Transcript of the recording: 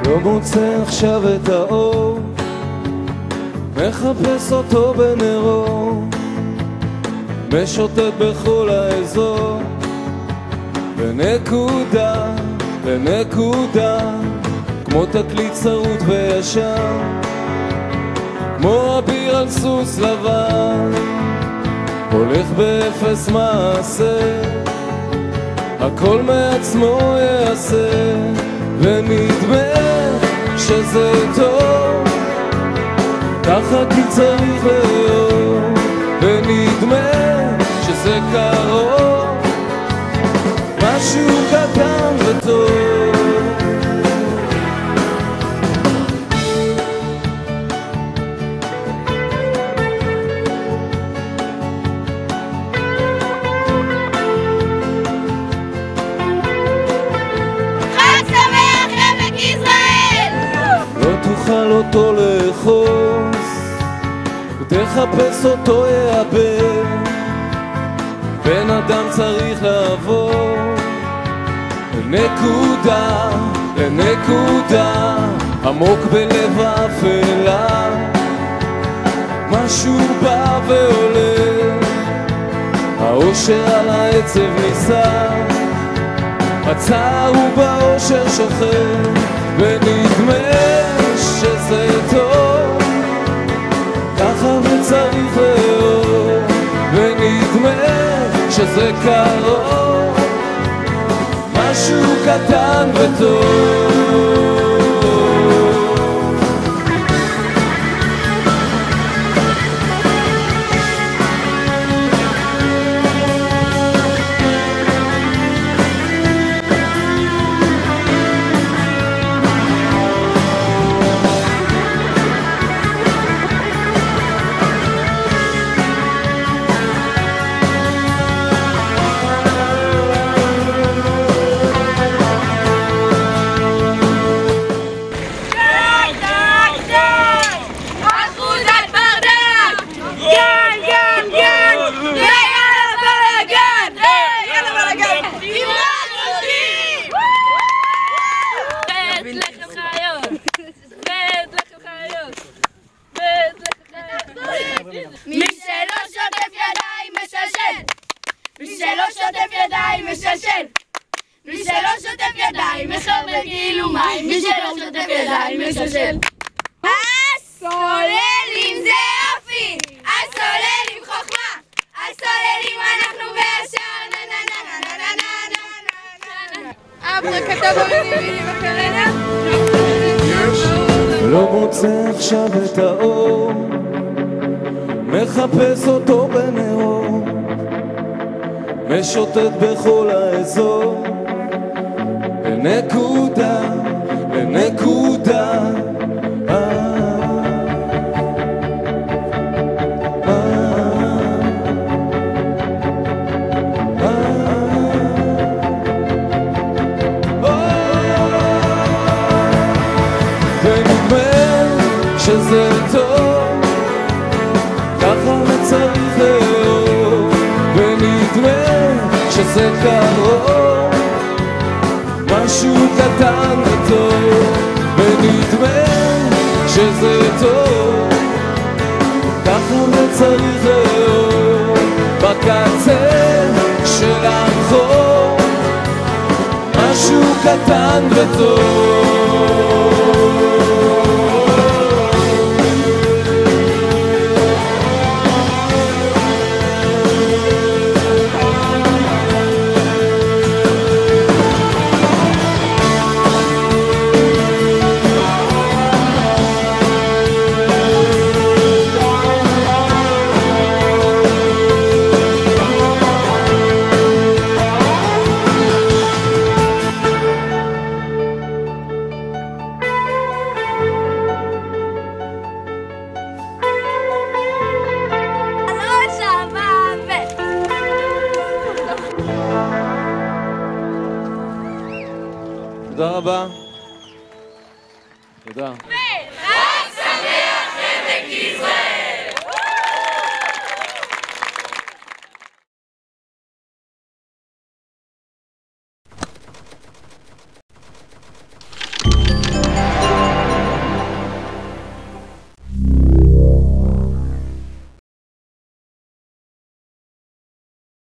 לא מוצא עכשיו את האור, מחפש אותו בנרו, משוטט בכל האזור, בנקודה לנקודה, כמו תקליט צרות וישר, כמו אביר על סוס לבן, הולך באפס מעשה, הכל מעצמו יעשה, ונדמה שזה טוב, ככה כי צריך להיות, ונדמה שזה קרוב, משהו קטן וטוב. תאכל אותו לחוס, ותחפש אותו יאבד, בן אדם צריך לעבור לנקודה לנקודה, עמוק בלב האפלה, משהו בא ועולה, האושר על העצב ניסה, הצער הוא באושר שוכב, ונדמה שזה טוב, ככה וצריך לאהוב, ונדמה שזה קרוב, משהו קטן וטוב. מי שלא שוטף ידיים משלשל, מי שלא שוטף ידיים משלשל, מי שלא שוטף ידיים מחרבן כאילו מים, מי שלא שוטף ידיים משלשל. הסוללים זה יופי, הסוללים חוכמה, הסוללים אנחנו והשאר נה נה נה נה נה נה נה נה. אברקדברה במילים בקרנה. לא מוצא עכשיו את האור, מחפש אותו בנרו, משוטט בכל האזור, לנקודה לנקודה, ונדמה שזה טוב, ככה וצריך לאהוב, ונדמה שזה קרוב, משהו קטן וטוב, ונדמה שזה טוב, ככה וצריך לאהוב, בקצה של הרחוב, משהו קטן וטוב. תודה רבה. תודה.